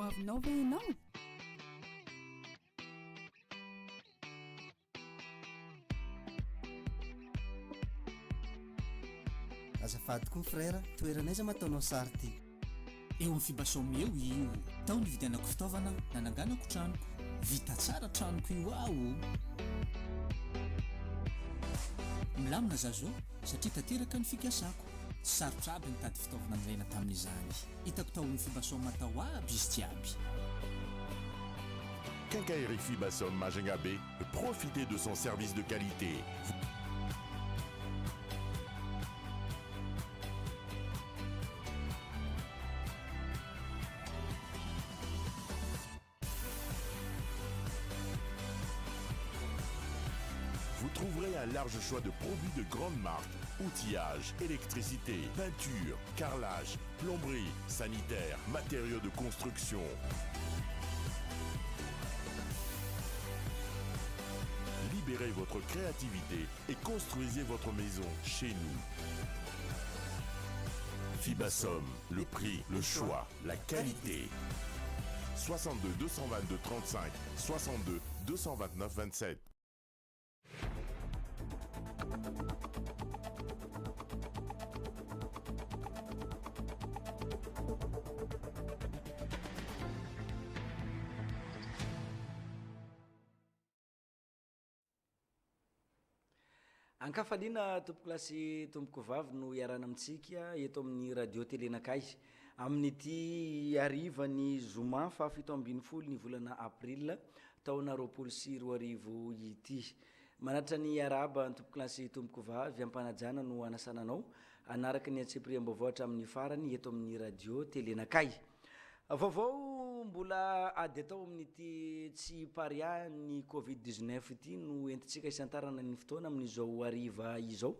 avinao ve ianao? azafady koa frera toeranaiza mataonao sary ty eo amin'ny fibasome eo io tao ny vidianako fitaovana nananganako tranoko vita tsara tranoko io aho milamina zazo satria tanteraka ny fikasako sarotra aby nitady fitaovana milaina tamin'izany hitako tao amin'ny fibasome matao aby izy jiaby. Quincaillerie Fibasom Majunga B, profitez de son service de qualité. Vous trouverez un large choix de produits de grande marque, outillage, électricité, peinture, carrelage, plomberie, sanitaire, matériaux de construction. Libérez votre créativité et construisez votre maison chez nous. Fibasom, le prix, le choix, la qualité. 62 222 35 62 229 27. Ankafaliana tompoko lasy tompoko vavy no iarana amintsika eto amin'ny radio telenakay amin'ity arivany zoma fa 7 ny volana april taona 2024 ity manatra ny araba tompoko lasy tompoko vavy ampanajana no anasananao anaraka ny antsepriam-baovao hatramin'ny farany eto amin'ny radio telenakay vaovao mbola ady atao amin'ity tsy paria ny covid-19 ity no entintsika isantarana ny fotoana amin'izao ariva izao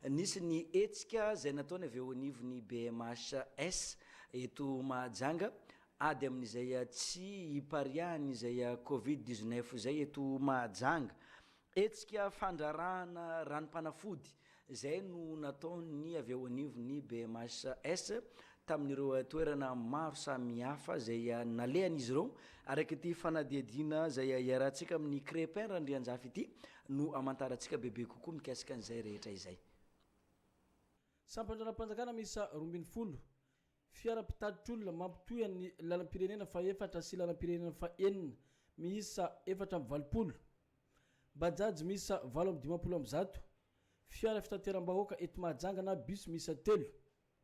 nisy ny etsika zay nataony avy eo anivony BMHS eto Mahajanga ady amin'izay tsy pariany zay covid-19 zay eto Mahajanga etsika fandrarahana ranom-panafody zay no nataony avy eo anivony BMHS tamin'ireo toerana maro samihafa zay nalehan'izy ireo araka ity fanadihadiana zay iarahantsika amin'ny crépin randrianjafy ity no amantarantsika bebe kokoa mikasika an'izay rehetra izay. Sampandraram-panjakana misa 12 fiara-pitaditr'olona mampitohy ny lalam-pirenena fa 4 sy lalam-pirenena fa 4 misa 420 bajaj misa 750 fiara fitateram-bahoaka eto Mahajanga na bus misa 3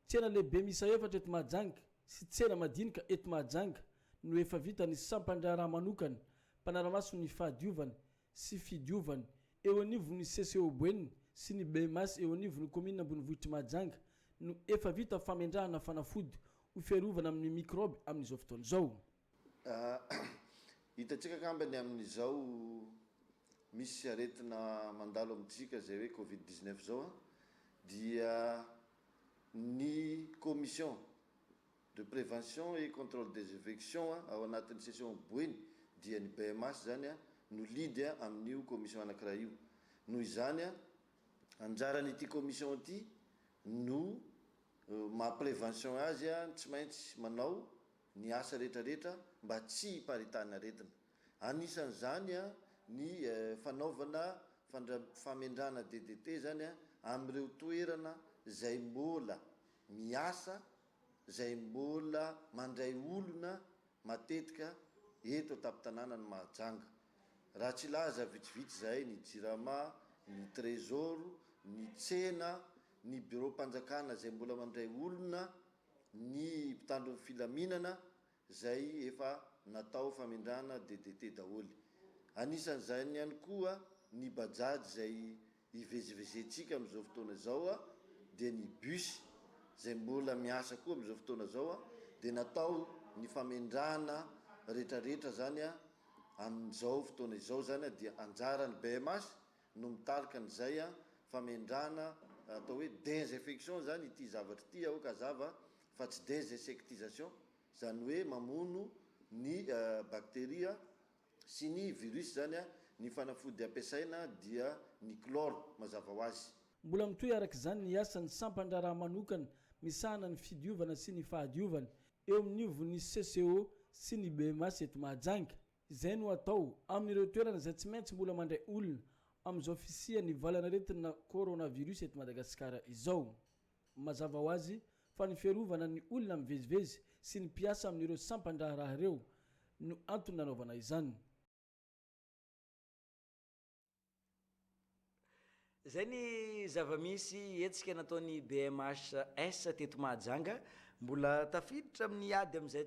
tsena lehibe misa 4 eto Mahajanga sy tsena madinika eto Mahajanga no efa vita ny sampandrara manokana mpanaramaso ny fahadiovany sy fidiovany eo anivo ny CCO Boenina sy ny BMS eo anivo ny commune Ambonivohitra Mahajanga no efa vita famendrahana fanafody ho fiarovana amin'ny microbe amin'izao fotoana izao. Hitantsika kambany amin'izao misy aretina mandalo amintsika zay hoe covid-19 zao dia ni commission de prévention et contrôle des infections ao anatin'ny session Boeny dia ny BMS zany no lidy amin'io commission anakira io noho izany anjaran'ity commission ity no ma-prévention azy tsy maintsy manao ny asa rehetrarehetra mba tsy hiparitana aretina anisan'izany ny fanaovana famendrana DDT zany amin'ireo toerana zay mbola miasa zay mbola mandray olona matetika eto taptanana ny Mahajanga raha tsy laza vitsivitsy zay ny Jirama, ny Trésor, ny tsena, ny bureau mpanjakana zay mbola mandray olona, ny mpitandro filaminana zay efa natao famendrana DDT daholy. Anisan'izany ihany koa ny bajaj zay ivezivezentsika amin'izao fotoana zao dia ny bus zay mbola miasa koa amin'izao fotoana zao dia natao ny famendrana rehetrarehetra zany amin'izao fotoana izao zany dia anjarany BMS no mitarika an'izay famendrana atao hoe désinfection zany ity zavatra ity aoka zava fa tsy désinsectisation zany hoe mamono ny bakteria sy ny virus zany ny fanafody ampiasaina dia ny chlore mazava ho azy. Mbola mitohy araka izany ny asan'ny sampandraraha manokana misahana ny fidiovana sy ny fahadiovana eo amin'io ny CCO sy ny BMS eto Mahajanga. Izay no atao amin'ireo toerana izay tsy maintsy mbola mandray olona amin'izao fisian'ny valanaretina coronavirus eto Madagasikara izao. Mazava ho azy fa ny fiarovana ny olona mivezivezy sy ny mpiasa amin'ireo sampan-draharaha ireo no antony nanaovana izany. Zay ny zava-misy etsika nataony BMHS teto Mahajanga, mbola tafiditra amin'ny ady amin'izay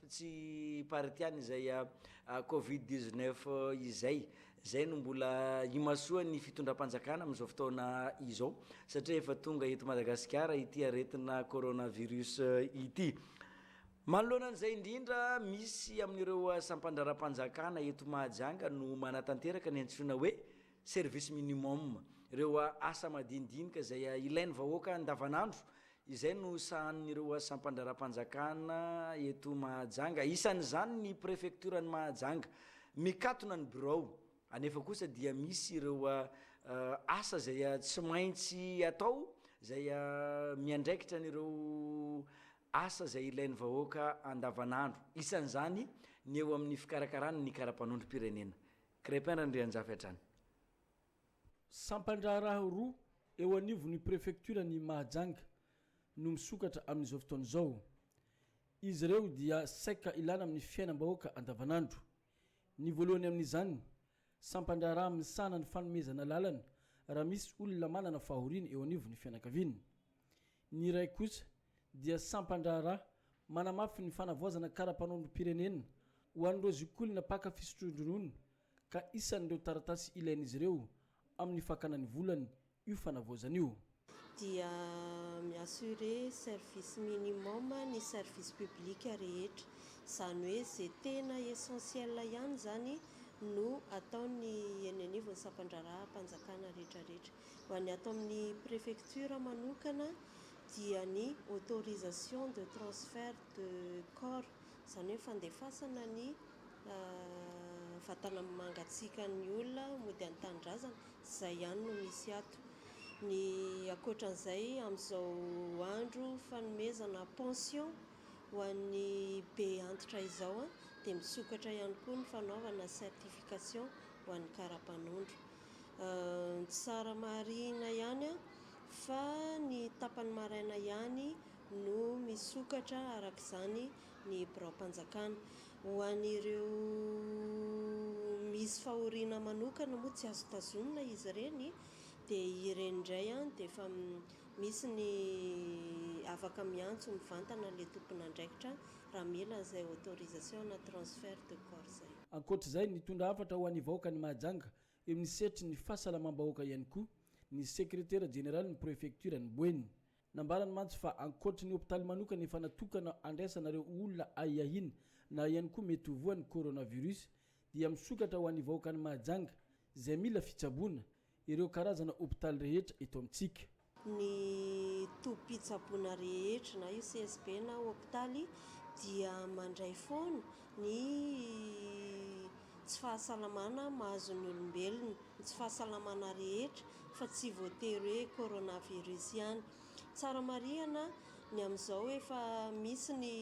tsy paritiany izay Covid-19 izay. Zay no mbola imasoa ny fitondram-panjakana amin'izao fotoana izao satria efa tonga eto Madagasikara ity aretina coronavirus ity. Manoloana an'izay indrindra misy amin'ireo sampan-dara-panjakana eto Mahajanga no manatanteraka ny antsoina hoe service minimum, ireo asa madinidinika izay ilain'ny vahoaka andavanandro. Izay no sahanin'ireo sampan-dara-panjakana eto Mahajanga. Isan'izany ny préfecture-ny Mahajanga mikatona ny bureau. Anefa kosa dia misy ireo asa izay tsy maintsy atao, izay miandraikitra n'ireo asa izay ilain'ny vahoaka andavanandro. Isan'izany ny eo amin'ny fikarakarana ny karapanondrom-pirenena. Crépin Andrianjafy hatrany. Sampan-draharaha roa eo anivon'ny préfecture-ny Mahajanga no misokatra amin'izao fotoana izao. Izy ireo dia saika ilana amin'ny fiainam-bahoaka andavanandro. Ny voalohany amin'izany, sampan-draharaha misana ny fanomezana lalana raha misy olona manana fahoriana eo anivon'ny fianakaviana. Ny iray kosa dia sampan-draharaha manamafy ny fanavoazana karapanondrom-pirenena ho an'ireo zikolina paka fisotroan-dronono ka isan'ireo taratasy ilain'izy ireo amin'ny fakanany volany io fanavoazana io. Dia miassurer service minimum ny service public rehetra, izany hoe zay tena essentiel ihany zany no ataony eny anivon'ny sampan-draharaha mpanjakana rehetrarehetra. Ho an'ny atao amin'ny préfecture manokana dia ny autorisation de transfert de corps, izany hoe fandefasana ny vatana mangatsiaka ny olona mody an-tanindrazana, izay ihany no misy ato. Ny akoatran'izay amin'izao andro fanomezana pension ho an'ny be antitra izao dia misokatra ihany koa ny fanaovana certification ho an'ny karapanondro. Tsara marina ihany fa ny tapany maraina ihany no misokatra arak'izany ny birao-mpanjakana. Ho an'ireo misy fahoriana manokana moa tsy azo tazomina izy ireny, dia ireny indray dia efa misy ny afaka miantso mivantana le tompon'andraikitra raha mila izay autorisation na transfert de corps zay. Ankoatr'izay ny tondra hafatra ho an'ny vahoaka ny Mahajanga eo amin'ny setry ny fahasalamam-bahoaka ihany koa ny secrétaire général ny préfecture ny Boeny. Nambarany mantsy fa ankoatra ny hôpitaly manokana efa natokana andraisanareo olona ahihahina na ihany koa mety ho voan'ny coronavirus dia misokatra ho an'ny vahoaka ny Mahajanga izay mila fitsaboana ireo karazana hôpitaly rehetra eto amintsika. Ny tompitsaboana rehetra na io CSB na hôpitaly dia mandray foana ny tsy fahasalamana mahazo ny olombelona, tsy fahasalamana rehetra fa tsy voatery hoe coronavirus ihany. Tsara marihana ny amin'izao efa misy ny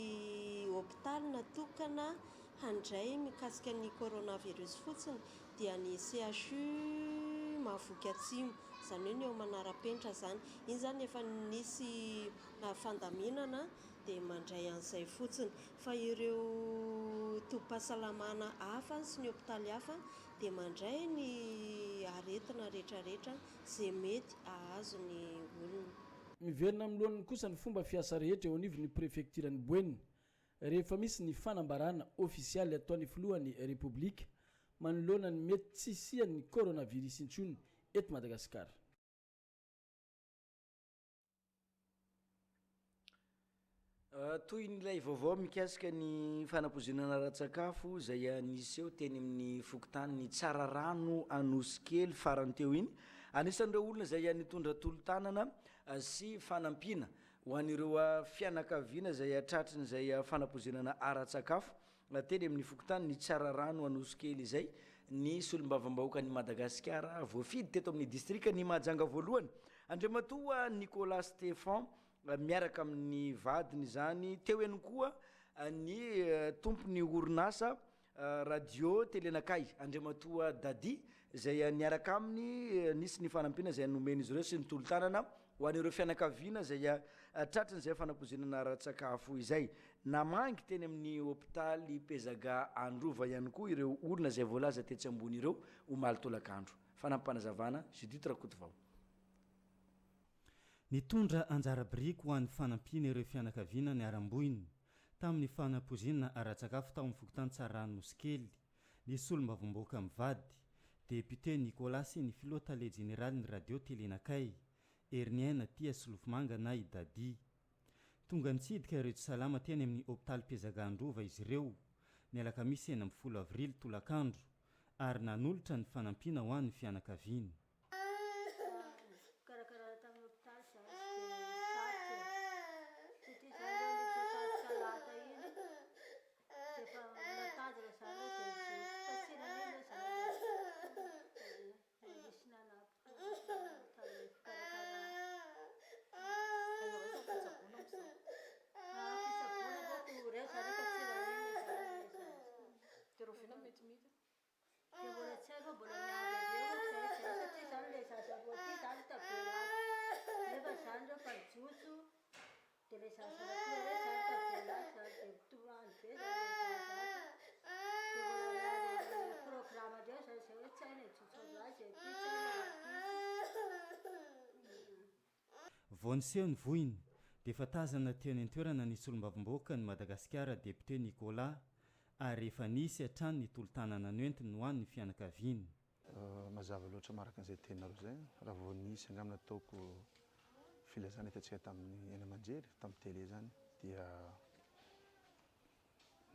hôpitaly natokana handray mikasika ny coronavirus fotsiny dia ny CHU Mahavoky Atsimo, izany hoe ny eo manara-penitra zany. Iny zany efa nisy fandaminana dia mandray an'izay fotsiny, fa ireo tobim-pahasalamana hafa sy ny hôpitaly hafa dia mandray ny aretina rehetrarehetra izay mety ahazo ny olona. Miverina amin'lohany kosa ny fomba fiasa rehetra eo anivon'ny préfecture ny Boeny rehefa misy ny fanambarana ofisialy ataon'ny filohan'ny Republika manoloana ny mety tsy hisian'ny coronavirus intsony eto Madagasikara. Toy n'ilay vaovao mikasika ny fanampozinana ara-tsakafo izay nisy eo teny amin'ny fokontany ny tsara rano Anosikely farany teo iny, anisan'ireo olona izay nitondra tolo-tanana sy fanampiana ho an'ireo fianakaviana izay tratriny izay fanampozinana ara-tsakafo teny amin'ny fokontany ny tsara rano Anosikely izay ny solombavam-bahoaka ny Madagasikara voafidy teto amin'ny distrika ny Mahajanga voalohany. Andriamatoa Nicolas Stefan miaraka amin'ny vadiny izany teo ihany koa ny tompony orinasa radio telenakay Andriamatoa Dady zay niaraka aminy nisy ny fanampina zay nomeny izy ireo sy ny tolo-tanana ho an'ireo fianakaviana zay tratrany zay fanampozinana ara-tsakafo izay namangy teny amin'ny hôpitaly Pezaga Androva ihany koa ireo olona zay voalaza tetsy ambony ireo omaly tolakandro. Fanampanazavana Judith Rakotovao. Nitondra anjara biriky ho an'ny fanampiana ireo fianakaviana ny aram-boiny tamin'ny fanampozinana ara-tsakafo tao amin'ny fokotany Tsarano Nosikely ny solom-bavomboaka mivady député Nicolas sy ny filoha-tale général ny radio telenakay Herniaina Tia Solofomanga nay Dady. Tonga nitsidika ireo tsy salama teny amin'ny hôpitaly Pezaga Androva izy ireo ny alakamisy 10 avrily tolakandro ary nanolotra ny fanampiana ho an'ny fianakaviana. Vao niseho ny voiny dia efa tazana teo ny toerana ny solom-bavomboaka ny Madagasikara député Nicolas ary efa nisy hatrany ny tolo-tanana noentiny ho an'ny fianakaviana. Mazava loatra maraka an'izay tenareo zay raha vao nisy angamina ataoko filazana hitantsika tamin'ny eny aman-jery tamin'ny télé zany dia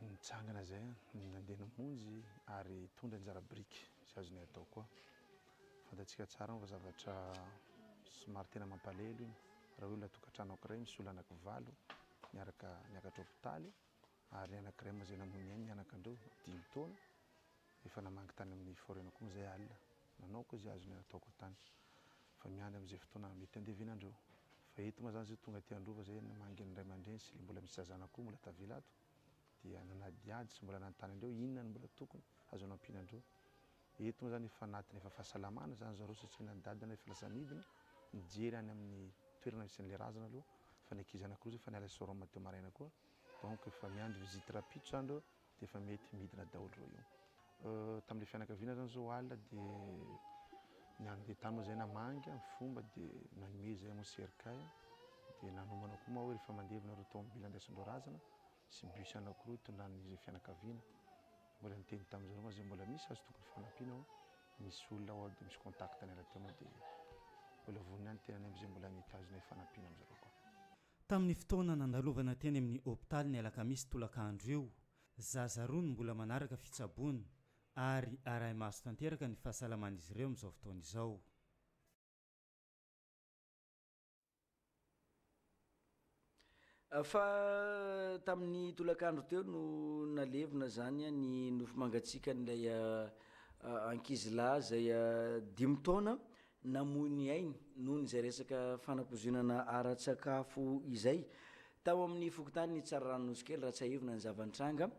nitsangana zay nandeha namonjy ary tondra anjara biriky sy azonay atao koa. Fantatsika tsara fa zavatra somary tena mampalahelo iny raha olona tokantrano anankiray misy olona anankivalo niakatra hôpitaly ary ny anankiray moa zay namony any nianakandreo 5 taona efa namangy tany amin'ny forena koa zay alina nanao koa zay azony ataoko tany fa miandry amin'izay fotoana mety andevinandreo fa eto moa zany zay tonga ty Androva zay namangy ny ray aman-dreny sy mbola misy zazana koa mbola tavela ato dia nanadiady sy mbola nanontany andreo inona ny mbola tokony azo ampianandreo. Eto moa zany efa anatin'ny efa fahasalamana zany zareo satria nandadana efa lasa midina nijery any amin'ny toerana misy an'ilay razana aloha fa ny ankizy anankiroa zay efa niala soroma teo maraina koa donc efa miandry visite rapide zany reo dia efa mety midina daholo reo io. Tamin'ilay fianakaviana zany zao alina dia nandeha tany moa zay namangy amin'ny fomba dia nanome zay moserikay dia nanomana koa moa hoe rehefa mandevina reo tomobily andraisandreo razana sy bus anankiroa hitondran'izay fianakaviana. Mbola niteny tamin'izareo moa zay mbola misy azo tokony fanampiana ho misy olona ao dia misy contact ny alateo moa dia mbola vonina any tena amin'izay mbola mety azonay fanampiana amin'izareo koa. Tamin'ny fotoana nandalovana teny amin'ny hôpitaly ny alakamisy tolakandro io zaza roa no mbola manaraka fitsaboana ary arahy maso tanteraka ny fahasalaman'izy ireo amin'izao fotoana izao. Fa tamin'ny tolakandro teo no nalevina zany ny nofo mangatsika n'ilay ankizilahy zay 5 taona namony ainy noho izay resaka fanampozinana ara-tsakafo izay tao amin'ny fokotany ny Tsarano Nosikely raha tsy ahevina ny zavantranga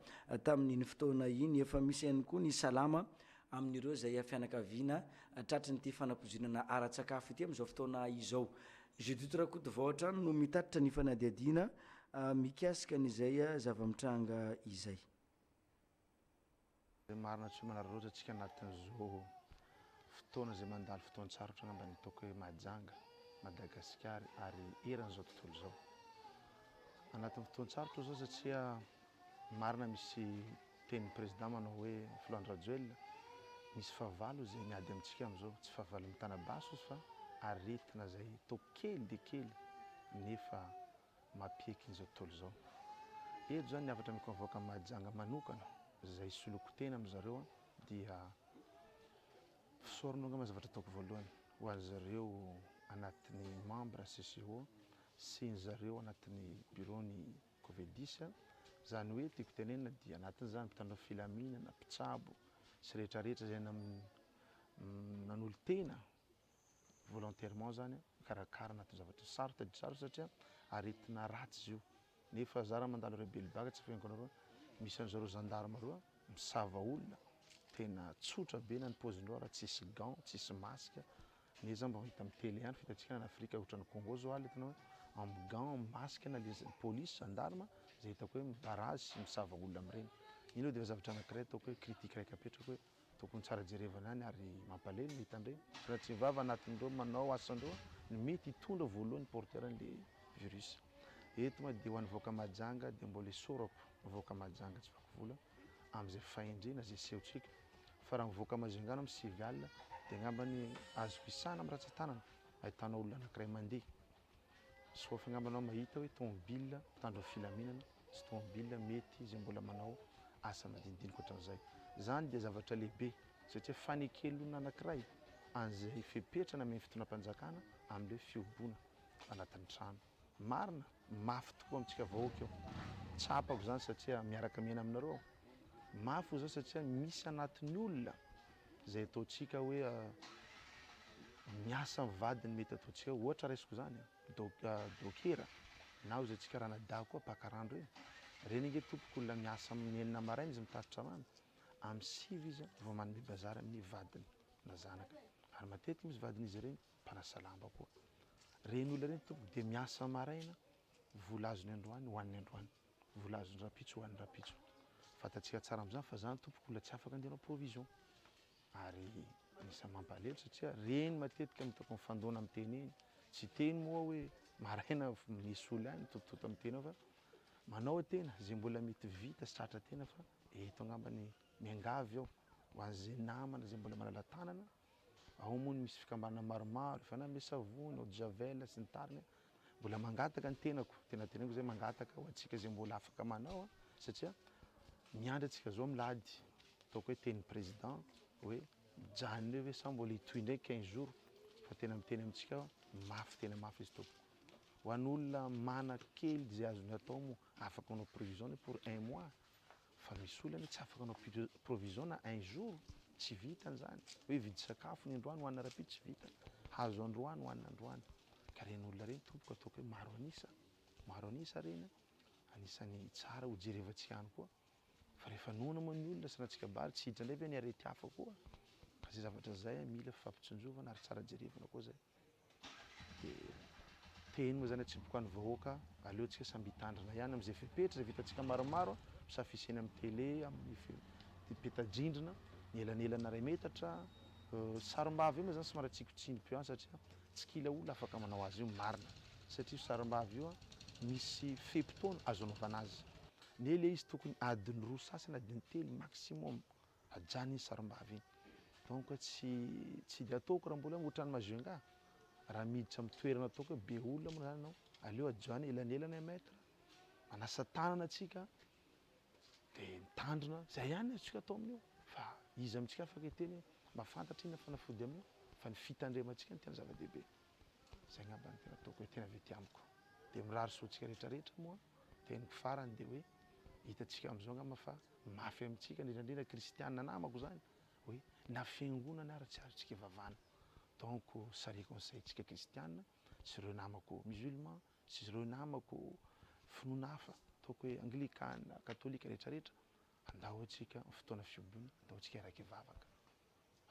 tamin'iny fotoana iny efa misy ihany koa ny salama amin'ireo zay fianakaviana tratran'ity fanampozinana ara-tsakafo ity amin'izao fotoana izao. Judith Rakotovao hatrany no mitatitra ny fanadiadiana mikasika n'izay zavamitranga izay. Marina tsy manara roatra atsika anatin'izao fotoana zay mandalo fotoana tsarotra ngamba ny ataoko hoe majanga Madagasikara ary eran'izao tontolo izao. Anatin'ny fotoana tsarotra zao satria marina misy tenin'ny président manao hoe Floandro Radjoelina misy fahavalo zay miady amintsika amin'izao tsy fahavalo mitana baso izy fa aretina zay tao kely dia kely nefa mampieky izao tontolo izao. Eto zany niavatra mikonvoaka majanga manokana zay soloko tena amin'izareo dia fisaorana ngamba zavatra ataoko voalohany ho an'zareo anatin'ny membre CCO sy ny zareo anatin'ny bureau-ny Covid-10 zany hoe tiako tenenina dia anatin'izany mpitandro filaminana mpitsabo sy rehetrarehetra zay nanolo tena volontairement zany karakara anatin'ny zavatra sarotra dia sarotra satria aretina ratsy izy io nefa za raha mandalo rebelbaka tsy fianko anareo misy an'zareo gendarme roa misava olona tena tsotra be na ny paozindreo raha tsisy gant tsisy masque ne za mba hita amin'ny télé ihany fitatsika na Afrika ohatran'ny Congo zao aly hitanao amin'ny gant masque na le police gendarme zay hitako hoe mibarazy sy misava olona amin'ireny iny aloha dia zavatra anankiray ataoko hoe critique raika apetraka hoe tokony tsara jerevana ihany ary mampalahelo mihita an'ireny raha tsy mivava anatin'ireo manao asandreo ny mety hitondra voalohany porteur an'le virus eto ma dia ho an'ny voaka majanga dia mbola isorako voaka majanga tsy vako vola amin'izay fahendrena zay sehontsika fa raha mivoaka mazingana amin'ny civil dia ngambany azo pisana amin'ny ratsan-tanana ahitanao olona anankiray mandeha sauf ngambanao mahita hoe tomobile mpitandro filaminana sy tomobile mety izay mbola manao asa madinidinika ohatran'izay zany dia zavatra lehibe satria fanekelona anankiray an'izay fepetrana amin'ny fitonam-panjakana amin'le fiobona anatin'ny trano marina mafy tokoa amintsika vahoaka eo tsapako zany satria miaraka miaina aminareo mafy zao satria misy anatin'ny olona zay ataontsika hoe miasa mivadiny mety ataontsika ohatra raisiko zany dokera na ho zayntsika raha nada koa pakarandro eny reny nge tompoko olona miasa amin'ny enina maraina izy mitatitra rano amin'ny sivy izy vao manome bazary amin'ny vadiny na zanaka ary matetika misy vadin'izy ireny mpanasa lamba koa reny olona reny tompoko dia miasa maraina vola azony androany hoan'ny androany vola azony rapitso hoan'ny rapitso fatatsika tsara amin'izany fa zany tompoko olona tsy afaka andehanao provision ary anisany mampalahelo satria reny matetika mitako mifandona amin'ny teny eny tsy teny moa hoe maraina misy olona any tototo amin'ny teny ao fa manao tena zay mbola mety vita sy tratra tena fa eto angambany miangavy ao ho an'izay namana zay mbola manala tanana ao moa ny misy fikambanana maromaro efa na ame savony eau de javel sy ny tariny mbola mangataka ny tenako tena tenako zay mangataka ho antsika zay mbola afaka manao satria miandry antsika zao milady ataoko hoe teny président hoe mijanona hoe sa mbola hitoy ndraiky 15 jours fa tena miteny amintsika mafy tena mafy izy tompoko ho an'olona mana kely zay azony atao moa afaka manao provision pour 1 mois fa misy olona tsy afaka manao provision na 1 jour tsy vitany zany hoe vidy sakafo ny androany hoanina rapito tsy vita hazo androany hoanina androany ka reny olona reny tompoko ataoko hoe maro anisa reny anisany tsara ho jerevantsika ihany koa fa rehefa noana moa ny olona sanantsika bary tsy hiditra indray ve ny arety hafa koa ka zay zavatra zay mila fifampitsinjovana ary tsara jerevana koa zay dia teny moa zany atsipoko an'ny vahoaka aleontsika samby hitandrina ihany amin'izay fepetra zay vitantsika maromaro misafiseny amin'ny télé amin'ny petadrindrina ny elanelana ray metatra sarim-bavy io moa zany somary tsikotsindry any satria tsy kila olona afaka manao azy io marina satria sarim-bavy io misy fepotona azo anaovana azy ne le izy tokony adiny 2 sasany adiny 3 maximum ajanony sarim-bavy iny donc tsy dia ataoko raha mbola ohatrany mazonga raha miditra amin'ny toerana ataoko hoe be olona moa zany anao aleo ajoany elanelana 1 mètre manasa tanana atsika dia mitandrina zay ihany atsika atao amin'io fa izy amintsika afaka hiteny mahafantatra iny fanafody amin'io fa ny fitandremantsika ny tena zava-dehibe zay ngamba ny tena ataoko hoe tena vety amiko dia mirary soantsika rehetrarehetra moa teniko farany dia hoe hitatsika amin'izao ngamba fa mafy amintsika indrindrandrindra kristianina namako zany hoe na fiangonana ary tsy azotsika ivavana donc sari conseil tsika kristianina sy ireo namako musulman sy ireo namako finoana hafa ataoko hoe anglikana katolika rehetrarehetra andao antsika fotoana fiobona andao antsika iraiky ivavaka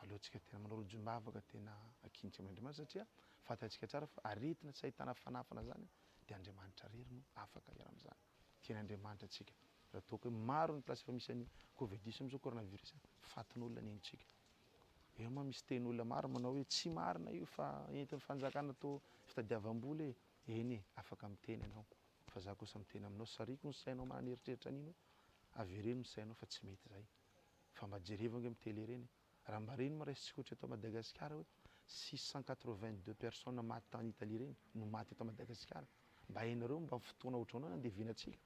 aleontsika tena manao rojo-bavaka tena akinitsika amin'Andriamanitra satria fantatsika tsara fa aretina tsy ahitana fanafana zany dia Andriamanitra rery no afaka hiara amin'izany tian'Andriamanitra atsika raha ataoko hoe maro ny plasy efa misy an'ny covid-19 amin'izao coronavirus fatin'olona nentsika eo ma misy teny olona maro manao hoe tsy marina io fa entin'ny fanjakana atao fitadiavam-bola eny afaka miteny ianao fa za kosa miteny aminao sariko ny sainao maneritreritra an'ino avereno ny sainao fa tsy mety zay fa mba jerevana amin'ny télé reny raha mba reny ma raisitsika ohatra eto Madagasikara hoe 682 personnes maty tany Italie reny no maty eto Madagasikara mba hainareo mba fotoana ohatranao nandevenatsika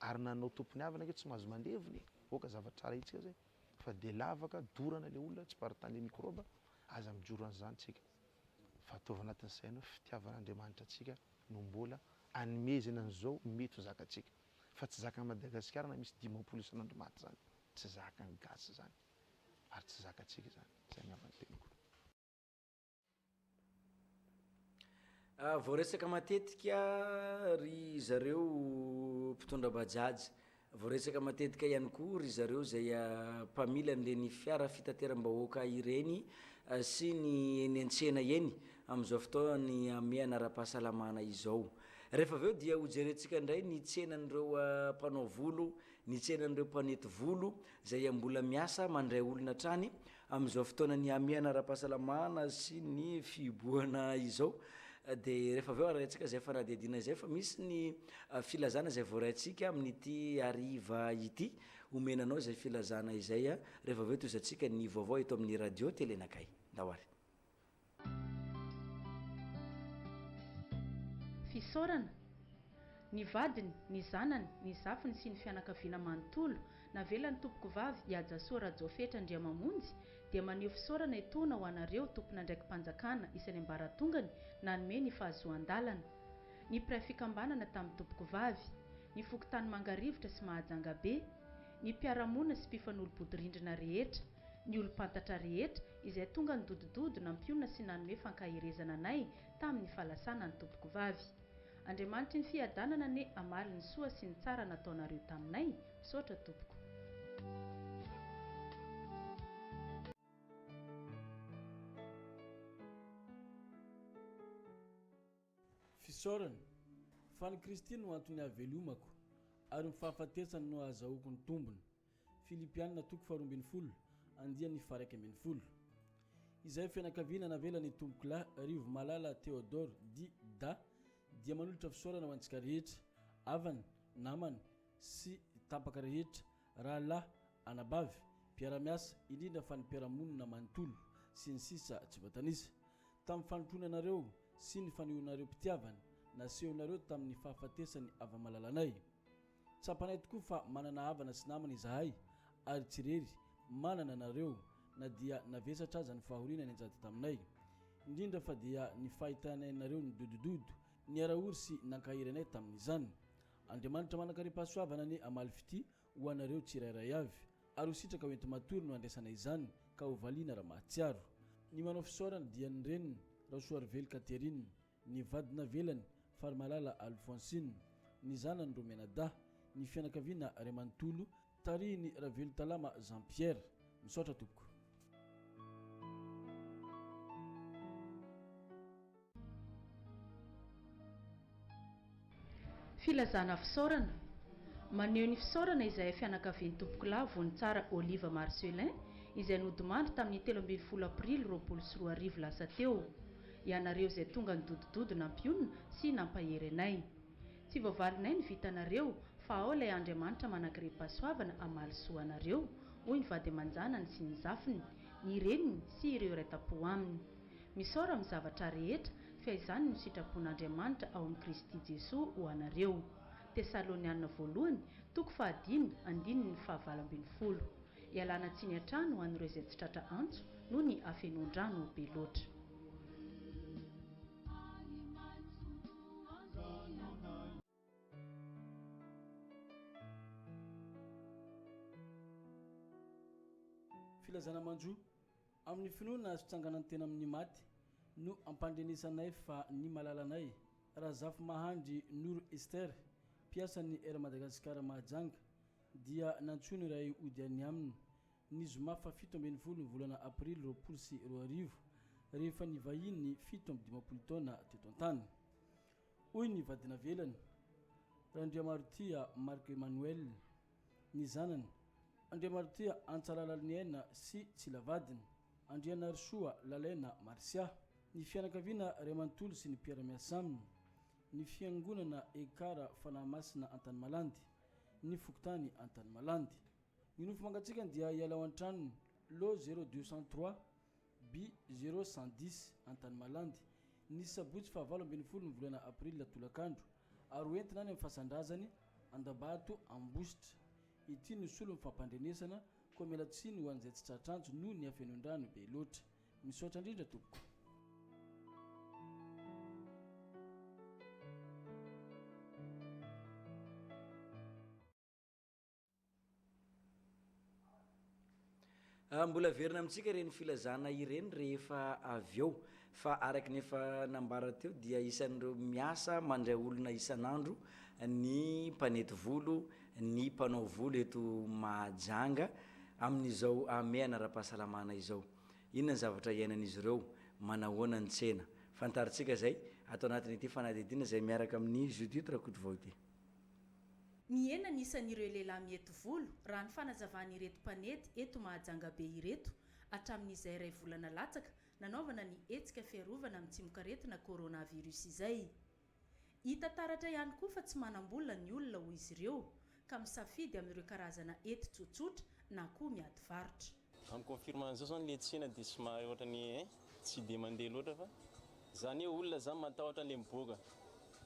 ary nanao tompony avana ange tsy mahazo mandeviny oka zavatsara itsika zay fa dia lavaka dorana le olona tsy paritany le microbe aza mijoro an'izany tsika fa ataova anatin'ny saina fitiavan'Andriamanitra atsika no mbola anomezana an'izao mety ho zakatsika fa tsy zaka Madagasikara na misy 10 isan'andro maty zany tsy zaka ny gasy zany ary tsy zakatsika zany zay ngamba ny teniko voaresaka matetika ry zareo mpitondra bajajy, voaresaka matetika ihany koa ry zareo zay mpamily an'ireny fiara fitateram-bahoaka ireny sy ny eny an-tsena eny amin'izao fotoany ame anara-pahasalamana izao. Rehefa aveo dia hojerentsika indray ny tsenan'ireo mpanao volo, ny tsenan'ireo mpanety volo zay mbola miasa mandray olona trany amin'izao fotoana ny ame anara-pahasalamana sy ny fiboana izao. De rehefa aveo araintsika zay fanadidina zay fa misy ny filazana zay voaraintsika amin'ity ariva ity omenanao zay filazana izay rehefa aveo tozatsika ny vaovao eto amin'ny radio telenakay ndahoary. Fisaorana ny vadiny, ny zanany, ny zafiny sy ny fianakaviana manontolo navelany tompoko vavy Iadzasoa Rajofetra Andriamamonjy dia maneho fisaorana etona ho anareo tompona ndraiky mpanjakana isan'ny ambaratongany nanome ny fahazoan-dalana. Ny mpiray fikambanana tamin'ny tompoko vavy, ny fokotany mangarivotra sy mahajanga be, ny mpiaramonina sy mpifanolo-bodirindrina rehetra, ny olo-pantatra rehetra izay tonga ny dodododo nampionana sy nanome fankahirezana anay tamin'ny fahalasana ny tompoko vavy. Andriamanitra ny fiadanana ne amaly ny soa sy ny tsara nataonareo taminay, misaotra tompoko. Fisaorana fa ny Kristy no antony havelomako ary ny fahafatesany no azahoako ny tombony. Filipianina 2:12 andiany 1:10. Izay fianakaviana navelany tompoko lahy Rivo Malala Theodore Da dia manolotra fisaorana ho antsika rehetra, avany, namany sy tapaka rehetra, rahalahy, anabavy, mpiaramiasa, indrindra fa ny mpiaramonina manontolo sy ny sisa tsy vatanisa. Tamin'ny fanotronanareo sy ny fanehoanareo mpitiavana nasehonareo tamin'ny fahafatesany ava-malalanay. Tsapanay tokoa fa manana havana sy namana izahay ary tsirery manana nareo na dia navesatra aza ny fahoriana ny anjady taminay, indrindra fa dia ny fahitanay nareo ny dodododo ny arahory sy nankahiranay tamin'izany. Andriamanitra manakaripahasoavana ny amaly fity ho anareo tsirairay avy ary ho sitraka hoenti matory no andraisana izany ka ho valiana raha mahatsiaro. Ny manao fisaorana dia ny reniny Rasoarively Katerine, ny vadina velany Farmalala Alfonsine, ny zanany Romenada, ny fianakaviana Remantolo, tarihiny Ravelo Talama Jean-Pierre. Misaotra tompoko. Filazana fisaorana maneho ny fisaorana izay fianakavian'ny tompoko lahy vonintsara Olive Marcelin izay nodimandry tamin'ny 13 aprily 2024 lasa teo. Ianareo izay tonga ny dodododo nampionina sy nampahery anay. Tsy voavalinay ny vitanareo fa ao ilay Andriamanitra manakaripahasoavana amaly soa anareo, hoy ny vady aman-janany sy ny zafiny, ny reniny sy ireo iray-tapo aminy. Misaora amin'ny zavatra rehetra fa izany no sitrapon'Andriamanitra ao amin'ny Kristy Jesoa ho anareo. Tesalonianina 1:5-9. Ialana tsiny an-trano ho an'ireo izay tsy tratra antso noho ny afenondrano be loatra. Filazana manjo amin'ny finoana azo tsanganany tena amin'ny maty no ampandrenisanay fa ny malalanay Razafy Mahandry Nour Esther mpiasany era Madagasikara Mahajanga dia nantsony iray odiany aminy ny zoma fa 17 ny volana aprily 2020 rehefa nivahiny 17 taona teto an-tany. Hoy ny vadina velany Andriamarotia Marc Emmanuel, ny zanany Andriamarotia Antsalalany aina sy Tsilavadiny, Andrianarisoa Lalaina Marsia, ny fianakaviana Remantolo sy ny mpiaramiasa aminy, ny fiangonana Ekara Fanamasina Antanimalandy, ny fokotany Antanimalandy. Ny nofo mangatsiaka dia iala ao an-tranony lo 0203 B0110 Antanimalandy ny sabotsy fa 17 ny volana aprily tolakandro ary hoentina any amin'ny fasandrazany Andabato Ambositra. Ity ny solo mifampandrenesana koa mialatsiny ho an'izay tsy tratranjo noho ny afenondrano be loatra. Misaotra indrindra tompoko. Mbola verina amintsika ireny filazana ireny rehefa avy eo fa araky nefa nambara teo dia isan'ireo miasa mandray olona isan'andro ny mpanety volo ny mpanao volo eto Mahajanga amin'izao ame anara-pahasalamana izao. Inona ny zavatra iainan'izy ireo, manahoana ny tsena, fantaritsika zay atao anatin'ity fanadidina zay miaraka amin'ny Judith Rakotovao ty. Miena nisan'ireo lehilahy mihety volo raha ny fanazavany ireto mpanety eto Mahajanga be ireto hatramin'izay iray volana latsaka nanaovana ny hetsika fiarovana amin'ny tsimok'aretina coronavirus izay. Hita taratra ihany koa fa tsy manam-bola ny olona hoy izy ireo ka misafidy amin'ireo karazana hety tsotsotra na koa miady varotra. Amin'ny confirmation zany le tsena dia somary ohatrany tsy dia mandeha loatra fa zany hoe olona zany matahotra le miboaka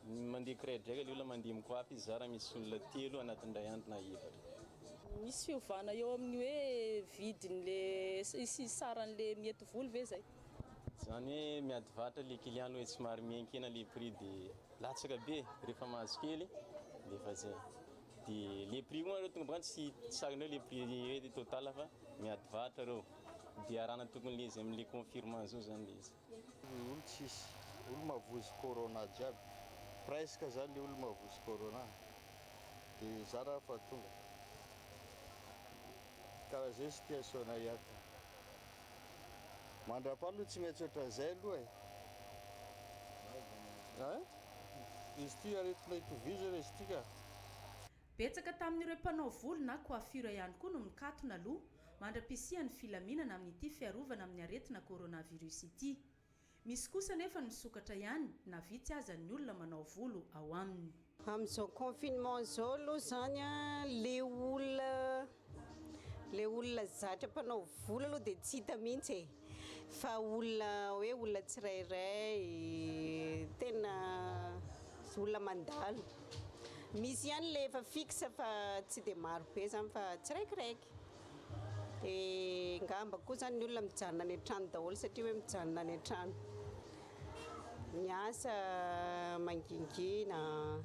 mandeha kiraidraika le olona mandeha mikoafy izy zara misy olona 3 anatin'indray andro na 4. Misy fiovana eo amin'ny hoe vidin'le saran'le mihety volo ve zay? Zany hoe miady vatra le client hoe somary miankena le prix dia latsaka be rehefa mahazo kely dia zay. Dia le prix moa reo tonga bakany tsy sakana le prix hoe total fa miady vatra reo dia arahana tokony le izy amin'le confirmant zao zany le izy. Olo tsisy, olo mavozy corona jiaby, presque zany le olo mavozy corona dia zara fa tonga karaha zay situation iato. Mandra-palo tsy maintsy ohatran'izay aloha izy ty aretina hitovizana izy ty ka. Betsaka tamin'ireo mpanao volo na coiffure ihany koa no mikatona aloha mandra-pisia ny filaminana amin'ity fiarovana amin'ny aretina coronavirus ity. Misy kosa nefa ny misokatra ihany na vitsy aza ny olona manao volo ao aminy. Amin'izao confinement zao aloha zany le olona zatra mpanao volo aloha dia tsy hita mihitsy fa olona tsirairay tena olona mandalo. Misy ihany le efa fixe fa tsy dia maro be zany fa tsiraikiraiky. Dia ngamba koa zany ny olona mijanona any an-trano daholo satria hoe mijanona any an-trano. Miasa mangingina,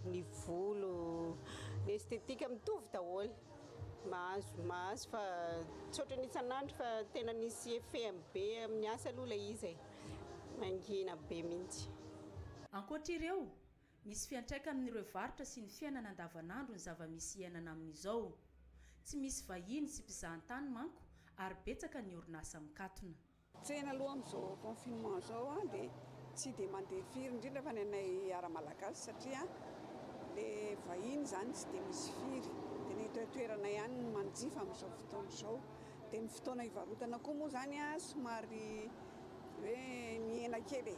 ny volo, ny estetika mitovy daholo. Mahazo fa tsotra ny isan'andro fa tena nisy effet be amin'ny asa aloha ilay izy mangina be mihitsy. Ankoatr'ireo, misy fiantraika amin'ireo varotra sy ny fiainana andavanandro ny zava-misy iainana amin'izao. Tsy misy vahiny sy mpizahan-tany manko ary betsaka ny orinasa mikatona. Tsena aloha amin'izao confinement zao dia tsy dia mandeha firy indrindra fa ny anay ara-malagasy satria le vahiny zany tsy dia misy firy dia ny toerana ihany no manjifa amin'izao fotoana izao. Dia ny fotoana hivarotana koa moa zany somary hoe miena kely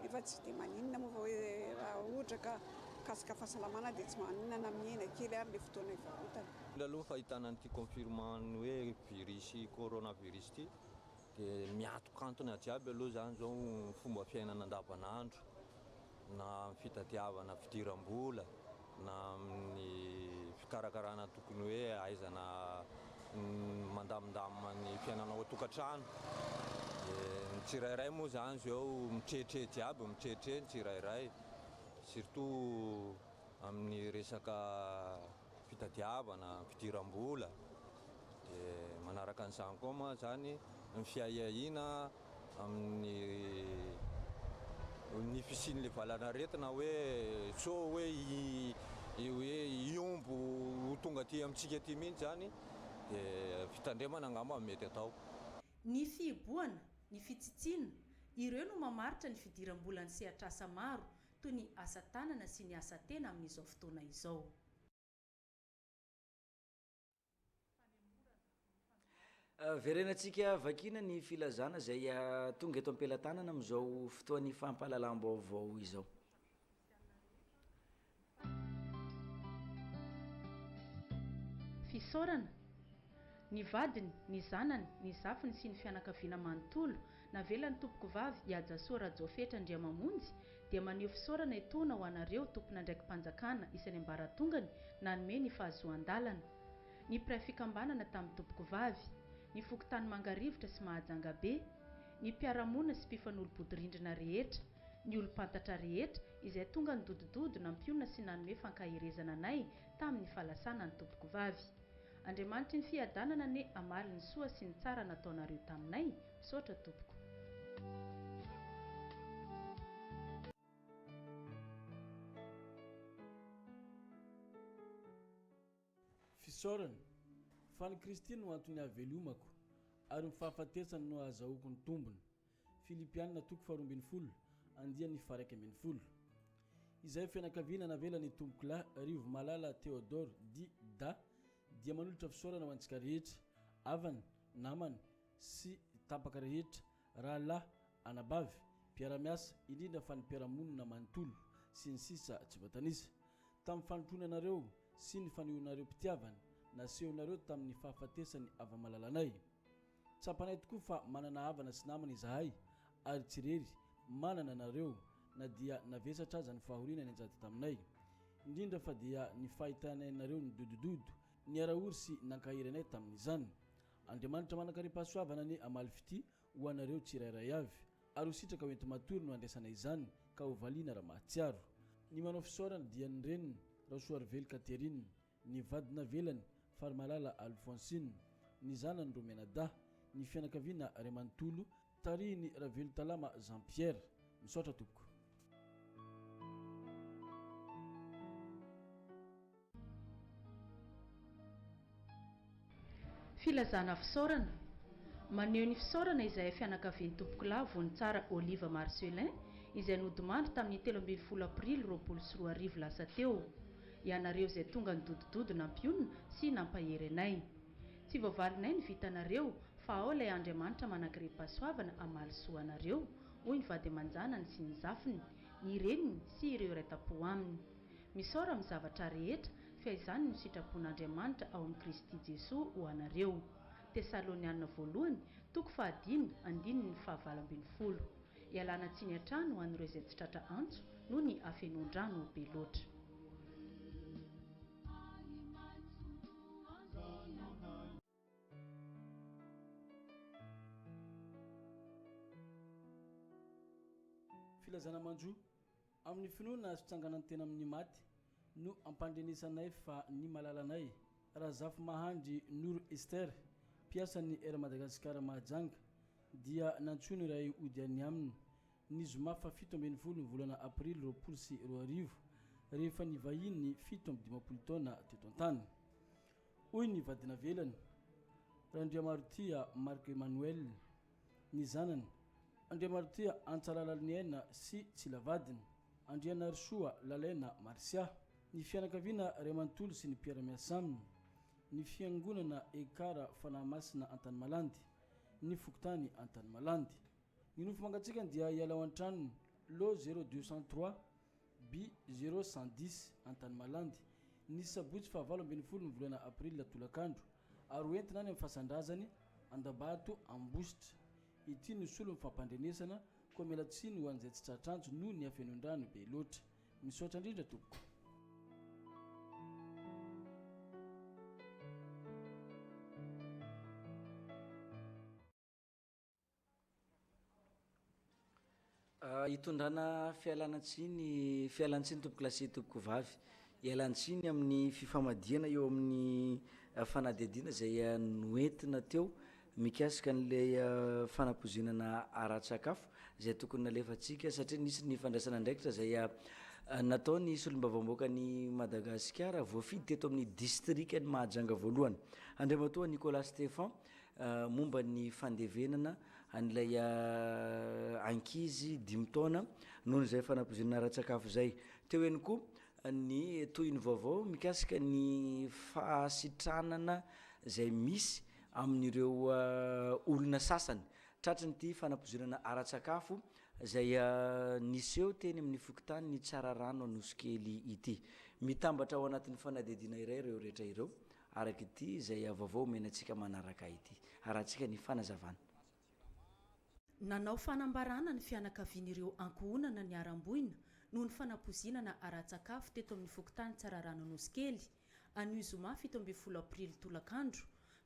efa tsy dia maninona moa fa hoe raha ohatra ka kasika fahasalamana dia tsy maninona na miena kely ary le fotoana hivarotana. Aloha fahitana an'ity confirmant hoe virus coronavirus ity dia miato-kantona jiaby aloha zany zao fomba fiainana andavanandro na fitadiavana fidiram-bola na amin'ny fikarakarana tokony hoe ahaizana mandamindamina ny fiainana ao an-tokantrano. Ny tsirairay moa zany zao mitrehitre jiaby mitrehitre ny tsirairay surtout amin'ny resaka fitadiavana fidiram-bola. Dia manaraka an'izany koa moa zany ny fiahiahina amin'ny fisian'le valanaretina hoe so hoe iombo ho tonga aty amintsika aty mihitsy zany dia fitandremana angamba mety atao. Ny fihiboana, ny fitsitsiana, ireo no mamaritra ny fidiram-bola ny sehatr'asa maro toy ny asa tanana sy ny asa tena amin'izao fotoana izao. Verenantsika vakina ny filazana zay tonga eto am-pelantanana amin'izao fotoan'ny fampahalalam-baovao izao. Fisaorana, ny vadiny, ny zanany, ny zafiny sy ny fianakaviana manontolo navelany tompoko vavy Iadzasoa Rajofetra Andriamamonjy dia maneho fisaorana etona ho anareo tompona ndraiky mpanjakana isan'ny ambaratongany nanome ny fahazoan-dalana. Ny mpiray fikambanana tamin'ny tompoko vavy, ny fokontany Mangarivotra sy Mahajanga be, ny mpiaramonina sy mpifanolo-bodirindrina rehetra, ny olo-pantatra rehetra izay tonga ny dodododo nampionana sy nanome fankahirezana anay tamin'ny fahalasana ny tompoko vavy. Andriamanitra ny fiadanana ne amaly ny soa sy ny tsara nataonareo taminay, misaotra tompoko. fisaorana fa ny Kristy no antony havelomako ary ny fahafatesany no azahoako ny tombony. Filipianina 2:12 andiany 1:10. Izay fianakaviana navelany tompoko lahy Rivo Malala Theodore da dia manolotra fisaorana ho antsika rehetra, avana, namana sy tapaka rehetra, rahalahy, anabavy, mpiara-miasa, indrindra fa ny mpiara-monina manontolo sy ny sisa tsy vatanisa. Tamin'ny fanotronanareo sy ny fanehoanareo mpitiavana nasehonareo tamin'ny fahafatesany ava-malalanay. Tsapanay tokoa fa manana havana sy namana izahay ary tsirery manana nareo na dia navesatra aza ny fahoriana ny anjady taminay, indrindra fa dia ny fahitanay nareo ny dodododo ny arahory sy nankahiranay tamin'izany. Andriamanitra manakaripasoavana ny amalifity ho anareo tsirairay avy ary ho sitraka ho enti-matory no andraisanay izany ka ho valiana raha mahatsiaro. Ny manao fisaorana dia ny reniny Rasoarively Catherine, ny vadina velany Farmalala Alphonsine, ny zanany Romenada, ny fianakaviana Remantolo, tarihiny Ravelo Talama Jean-Pierre. Misaotra tompoko. Filazana fisaorana. Maneho ny fisaorana izay fianakavian'ny tompoko lahy vony tsara Olive Marcelin izay nodimandry tamin'ny 13 aprily 2024 lasa teo. Ianareo izay tonga ny dodododo nampionina sy nampahery anay. Tsy voavalinay ny vitanareo fa ao ilay Andriamanitra manakaripasoavana amalisoa anareo, hoy ny vady aman-janany sy ny zafiny, ny reniny sy ireo raitam-po aminy. Misaora amin'ny zavatra rehetra fa izany no sitrapon'Andriamanitra ao amin'ny Kristy Jesoa ho anareo. Tesalonianina 1:5-9:12. Ialana tsiny an-trano ho an'ireo izay tsy tratra antso noho ny afenoan-drano be loatra. Filazana manjo amin'ny finoana azo tsanganany tena amin'ny maty no ampandrenisanay fa ny malalanay Razafy Mahandry Nour Esther mpiasany era Madagasikara Mahajanga dia nantsony iray ody any aminy ny zoma fa 17 ny volana aprily 2020 rehefa nivahiny 17 taona teto an-tany. Hoy ny vadina velany Randriamarotia Marc Emmanuel, ny zanany Andriamarotia Antsalalany aina sy Tsilavadina, Andrianarisoa Lalaina Marsia, ny fianakaviana Remantolo sy ny mpiara-miasa aminy, ny fiangonana Ekara Fanamasina Antanimalandy, ny Fokotany Antanimalandy. Ny nofo mangatsikany dia iala ao an-tranony lo 0203 B0110 Antanimalandy ny sabotsy fa 18 ny volana aprily tolakandro ary hoentina any amin'ny fasandrazany Andabato Ambositra. Ity ny solo mifampandrenesana koa mialatsiny ho an'izay tsy tratranjo noho ny afenondrano be loatra. Misaotra indrindra tompoko. Hitondrana fialantsiny tompoko lasy tompoko vavy, ialantsiny amin'ny fifamadiana eo amin'ny fanadihadiana izay noentina teo mikasika an'ilay fanapozinana ara-tsakafo izay tokony nalefatsika satria nisy ny fandraisana ndraikitra izay nataony solombavamboakany Madagasikara voafidy teto amin'ny distrikany Mahajanga voalohany. Andriamatoa Nicolas Stefan momba ny fandevenana an'ilay ankizy 5 taona noho izay fanapozinana ara-tsakafo zay. Teo ihany koa ny tohiny vaovao mikasika ny fahasitranana izay misy amin'ireo olona sasany tratran'ity fanapozinana ara-tsakafo izay niseho teny amin'ny Fokotany ny tsara rano Anosikely ity. Mitambatra ao anatin'ny fanadihadiana iray ireo rehetra ireo araka ity izay vaovao menantsika manaraka ity arahantsika ny fanazavana. Nanao fanambarana ny fianakavian'ireo ankohonana ny aram-boina noho ny fanapozinana ara-tsakafo teto amin'ny Fokotany tsara rano Anosikely anio zoma 17 aprily tolakandro.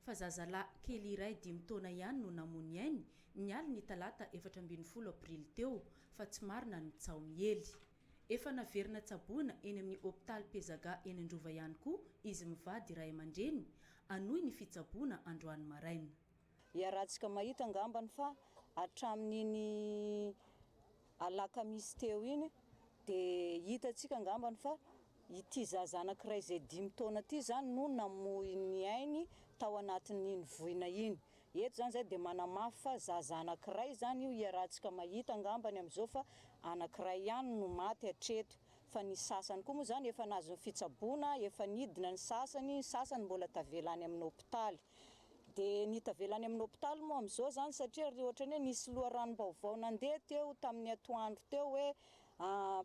Fa zazalahy kely iray 5 taona ihany no namony ainy nialy ny talata 17 aprily teo fa tsy marina ny tsao miely. Efa naverina tsaboana eny amin'ny hôpitaly Pezaga eny Androva ihany koa izy mivady ray aman-dreny anohy ny fitsaboana androany maraina. Iarahantsika mahita angambany fa hatramin'iny alakamisy teo iny dia hitatsika angambany fa ity zaza anankiray zay 5 taona ty zany no namoy ny ainy tao anatin'iny voina iny. Eto zany zay dia manamafy fa zaza anankiray zany io iarahantsika mahita angambany amin'izao fa anankiray ihany no maty hatreto. Fa ny sasany koa moa zany efa nazo ny fitsaboana, efa nidina ny sasany mbola tavelany amin'ny hôpitaly. Dia ny tavelany amin'ny hôpitaly moa amin'izao zany satria ohatrany hoe nisy loharanom-baovao nandeha teo tamin'ny atoandro teo hoe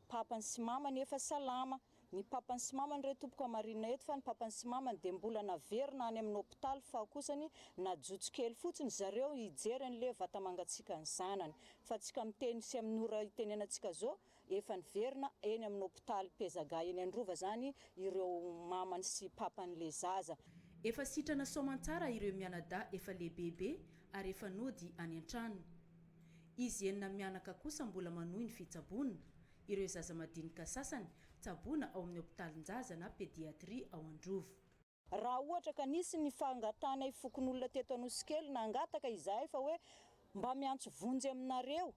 papany sy mamany efa salama. Ny papany sy mamany re tompoka marina eto fa ny papany sy mamany dia mbola naverina any amin'ny hôpitaly fa kosany najotsokely fotsiny zareo hijery an'le vata mangatsiaka ny zanany. Fa tsika miteny sy amin'ny ora itenenantsika zao efa niverina eny amin'ny hôpitaly Pezaga eny Androva zany ireo mamany sy papan'le zaza. Efa sitrana soamantsara ireo mianadahy efa lehibebe ary efa nody any an-trano. Izy enina mianaka kosa mbola manohy ny fitsaboana. Ireo zaza madinika sasany tsaboana ao amin'ny hôpitalinjaza na pédiatrie ao Androva. Raha ohatra ka nisy ny fangatana ifokon'olona teto Anosikely nangataka izahay fa hoe mba miantso vonjy aminareo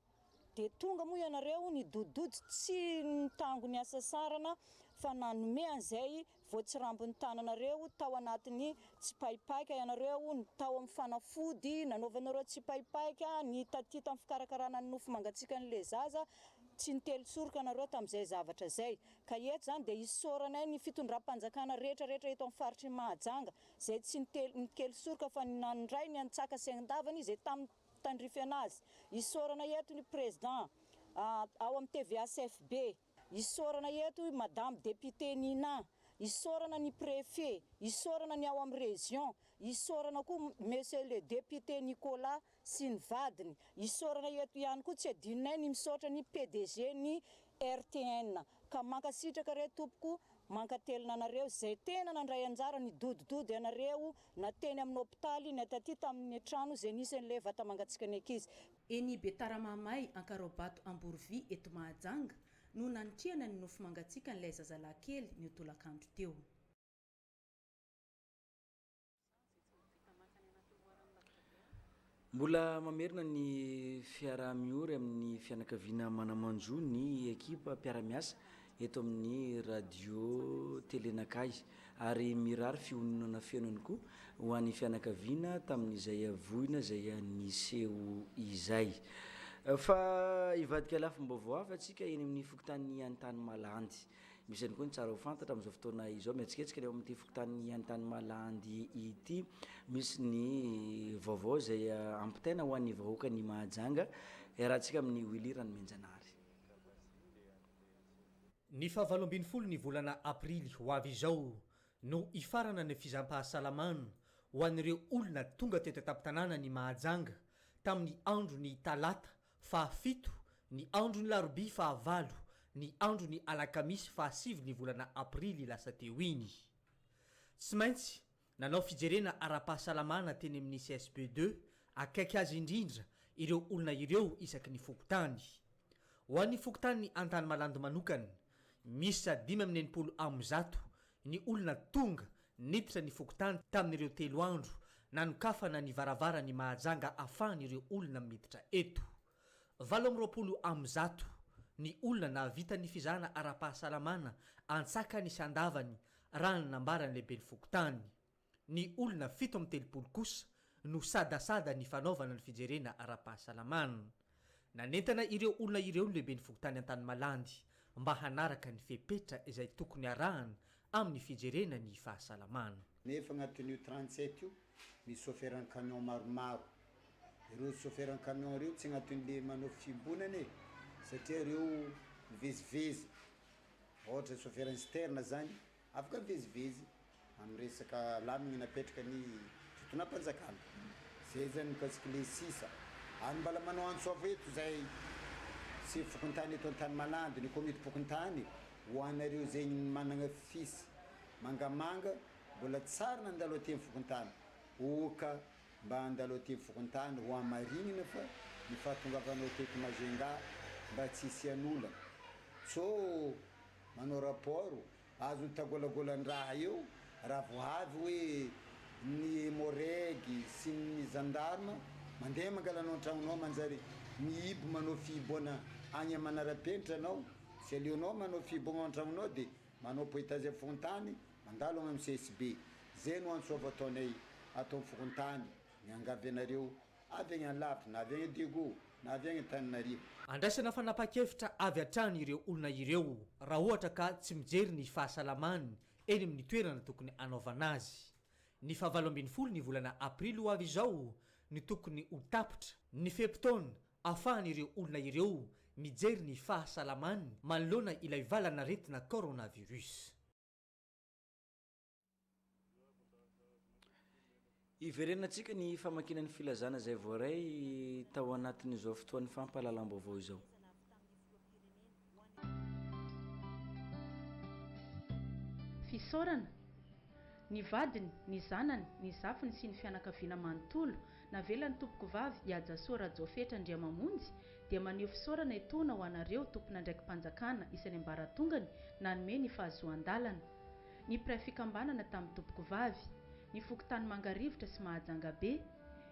dia tonga moa ianareo ny dodody tsy nitango ny asa sarana fa nanome an'izay voatsirambony tananareo tao anatin'ny tsipaipaika ianareo ny tao amin'ny fanafody nanaovanareo tsipaipaika ny tatita amin'ny fikarakarana ny nofo mangatsiaka an'le zaza tsy nitelo soroka anareo tamin'izay zavatra zay. Ka eto zany dia isoranay ny fitondram-panjakana rehetra eto amin'ny faritry Mahajanga zay tsy nikely soroka fa nandray ny antsaka sy andavany izay tamin'ny tandrify anazy. Isorana eto ny président ao amin'ny TVACFB, isorana eto madame député Nina, isorana ny préfet, isorana ny ao amin'ny région, isorana koa monsieur le député Nicolas sy ny vadiny, isorana eto ihany koa tsy adinonay ny misaotra ny PDG ny RTN. Ka mankasitraka re tompoko mankatelina anareo zay tena nandray anjara ny dodidody anareo na teny amin'ny hôpitaly na taty tamin'ny trano zay nisy an'le vata mangatsiaka ny ankizy. Eny Betaramamay Ankarobato Amborovy eto Mahajanga no nanitrihana ny nofo mangatsiaka n'ilay zazalahy kely ny tolakandro teo. Mbola mamerina ny fiaraha-miory amin'ny fianakaviana manamanjo ny ekipa mpiara-miasa eto amin'ny radio Telenakay ary mirary fionana fiainany koa ho an'ny fianakaviana tamin'izay avoina izay niseho izay. Fa ivadika lafim-baovao hafa atsika eny amin'ny fokontany Antany Malandy. Misy any koa ny tsara ho fantatra amin'izao fotoana izao miatsiketsika ny ao amin'ity fokontany Antany Malandy ity misy ny vaovao izay ampitaina ho an'ny vahoaka ny Mahajanga iarahantsika amin'ny Willy Ranomenjanary. Ny 17 ny volana aprily ho avy izao no ifarana ny fizampahasalamana ho an'ireo olona tonga teto an-tampon-tanàna ny Mahajanga tamin'ny andro ny talata 7, ny andro ny larobia 9, ny andro ny alakamisy 7 ny volana aprily lasa teo iny. Tsy maintsy nanao fijerena ara-pahasalamana teny amin'ny CSP2 akaiky azy indrindra ireo olona ireo isaky ny fokotany. Ho an'ny fokotany ny Antany Malandy manokana misy 590 ny olona tonga niditra ny fokotany tamin'ireo 3 andro nanokafana ny varavara ny Mahajanga afahan'ireo olona miditra eto. 20 ny olona navita ny fizahana ara-pahasalamana antsaka ny sandavany raha ny nambarany lehibe ny fokotany. Ny olona 17 kosa no sadasada ny fanaovana ny fijerena ara-pahasalamana. Nanentana ireo olona ireo lehibe ny fokotany Antany Malandy mba hanaraka ny fepetra izay tokony arahana amin'ny fijerena ny fahasalamana. Nefa agnatin'io 37 io misy chauffeur camion maromaro. Ireo chauffeur camion ireo tsy agnatin'le manao fimbonany e satria ireo mivezivezy. Ohatra chauffeur externe zany afaka mivezivezy amin'ny resaka lamigny napetraka ny fitonam-panjakana. Zay zany mikasiky le sisa. Any mbala manao antsoava eto zay sy fokontany eto Antany Malandy ny komity fokontany ho anareo zay managna fisy mangamanga mbola tsara nandalo aty amin'ny fokontany. Oka mba andalo aty amin'ny fokontany ho amarinina fa ny fahatongavanao teto Majunga mba tsy isian'olana. So manao rapport azo tagolagolan-draha eo raha voavy hoe ny moregy sy ny gendarme mandeha mangalanao an-tragnonao manjary mihibo manao fihiboana any Manarapenitra anao sy aleonao manao fihiboana an-tragnonao dia manao poetazy fontany mandalo amin'ny CSB zay no antsova ataonay atao fontany miangavy anareo avy agny alavitra na avy agny Diego na avy agny Antananarivo. Andraisana fanapa-kevitra avy hatrany ireo olona ireo raha ohatra ka tsy mijery ny fahasalamany eny amin'ny toerana tokony anaovana azy. Ny 17 ny volana aprily ho avy izao ny tokony ho tapitra ny feptaona ahafahan'ireo olona ireo mijery ny fahasalamany manoloana ilay valana retina coronavirus. Iverenantsika ny famakinan'ny filazana zay voaray tao anatin'izao fotoan'ny fampahalalam-baovao izao. Fisaorana ny vadiny, ny zanany, ny zafiny sy ny fianakaviana manontolo navelany tompoko vavy Iadzasoa Rajofetra Andriamamonjy dia maneho fisaorana etoana ho anareo tompona ndraiky mpanjakana isan'ny ambaratongany nanome ny fahazoan-dalana. Ny pray fikambanana tamin'ny tompoko vavy, ny fokotany mangarivotra sy mahajanga be,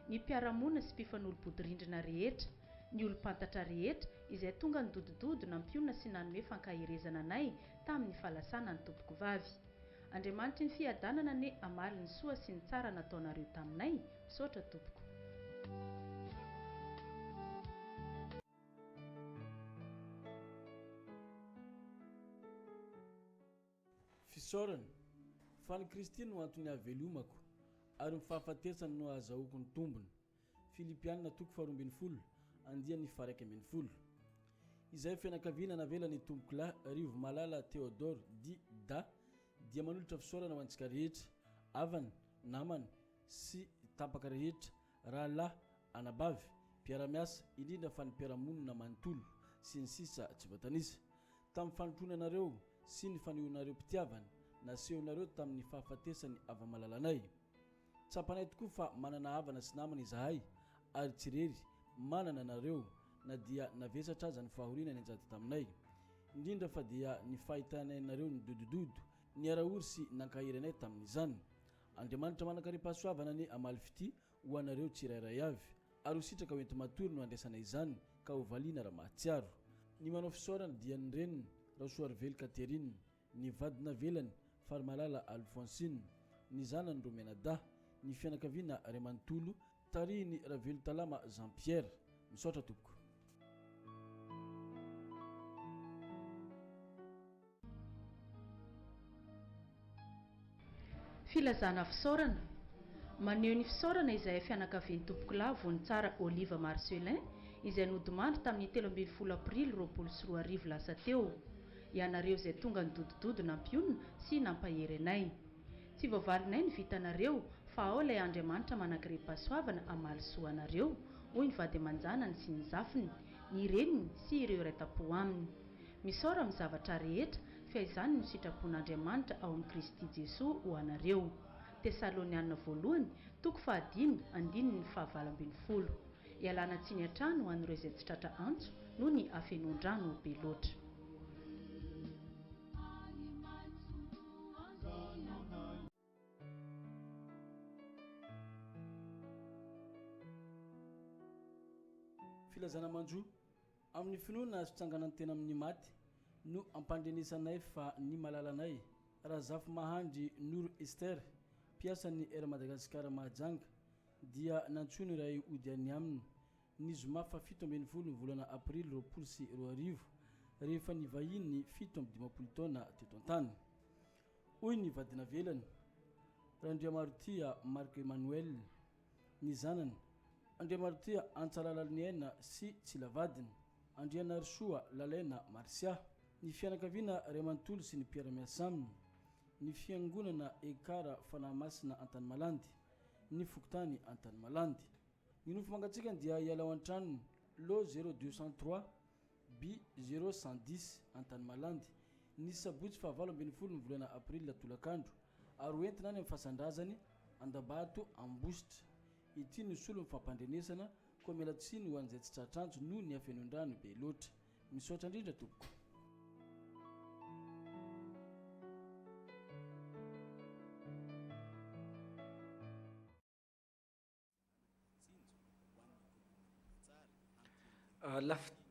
ny mpiaramonina sy mpifanolo-bodirindrina rehetra, ny olo-pantatra rehetra izay tonga nidodododo nampionana sy nanome fankahirezana anay tamin'ny fahalasana ny tompoko vavy. Andriamanitra ny fiadanana ne amaly ny soa sy ny tsara nataonareo taminay, misaotra tompoko. Fisaorana fa ny Kristy no antony havelomako ary mifahafatesany no azahoako ny tombony. Filipianina 2:12 andiany 1:10. Izay fianakaviana navelany tompoko lahy Rivo Malala Theodore Dida dia manolotra fisaorana ho antsika rehetra, avana, namana sy tapaka rehetra, rahalahy, anabavy, mpiara-miasa, indrindra fa ny mpiara-monina manontolo sy ny sisa tsy voatanisa. Tamin'ny fanontronanareo sy ny fanehoanareo mpitiavana nasehonareo tamin'ny fahafatesany ava-malalanay. Tsapanay tokoa fa manana havana sy namana izahay ary tsy rery manana nareo na dia navesatra aza ny fahoriana ny anjady taminay, indrindra fa dia ny fahitanay nareo ny dodododo ny arahory sy nankahiranay tamin'izany. Andriamanitra manakaripasoavana ny amaly fity ho anareo tsirairay avy ary ho sitraka hoenti matory no andraisana izany ka ho valiana raha mahatsiaro. Ny manao fisaorana dia ny reniny Rasoarively Katerine, ny vadina velany Farimalala Alfonsine, ny zanany Romenada, ny fianakaviana Remantolo, tarihiny Ravelo Talama Jean-Pierre. Misaotra tompoko. Filazana fisaorana maneho ny fisaorana izay fianakavian'ny tompoko lahy vonintsara Oliva Marcelin izay nodimandry tamin'ny 13 aprily 2024 lasa teo. Ianareo izay tonga nidodododo nampionona sy nampahery anay. Tsy voavalinay ny vitanareo fa ao ilay Andriamanitra manakaripasoavana amaly soa anareo, hoy ny vady aman-janany sy ny zafiny, ny reniny sy ireo iray tapo aminy. Misaora amin'ny zavatra rehetra fa izany no sitrapon'Andriamanitra ao amin'ny Kristy Jesoa ho anareo. Tesalonianina 1:5-5:12. Ialana tsiny hatrany ho an'ireo izay tsy tratra antso noho ny afenoan-drano be loatra. Filazana manjo amin'ny finoana azo tsangana ny tena amin'ny maty no ampandrenisanay fa ny malalanay Razafy Mahandry Nour Esther mpiasan'ny era Madagasikara Mahajanga dia nantsony iray ody any aminy ny zoma fa 17 volana aprily 2020 rehefa nivahiny 17 taona teto an-tany. Hoy ny vadina velany Andriamarotia Marc Emmanuel, ny zanany Andriamarotia Antsalalany aina sy Tsilavadina, Andrianarisoa Lalaina Marsia, ny fianakaviana Remantolo sy ny mpiara-miasa aminy, ny fiangonana Ekara Fanamasina Antanimalandy, ny fokotany Antanimalandy. Ny nofo mangatsika dia iala ao an-tranony lo 0203 B 0110 Antanimalandy ny sabotsy fa 17 ny volana aprily tolakandro ary hoentina any amin'ny fasandrazany Andabato Ambositra. Ity ny solo mifampandrenesana koa mialatsiny ho an'izay tsy tratranjo noho ny afenondrano be loatra. Misaotra indrindra tompoko.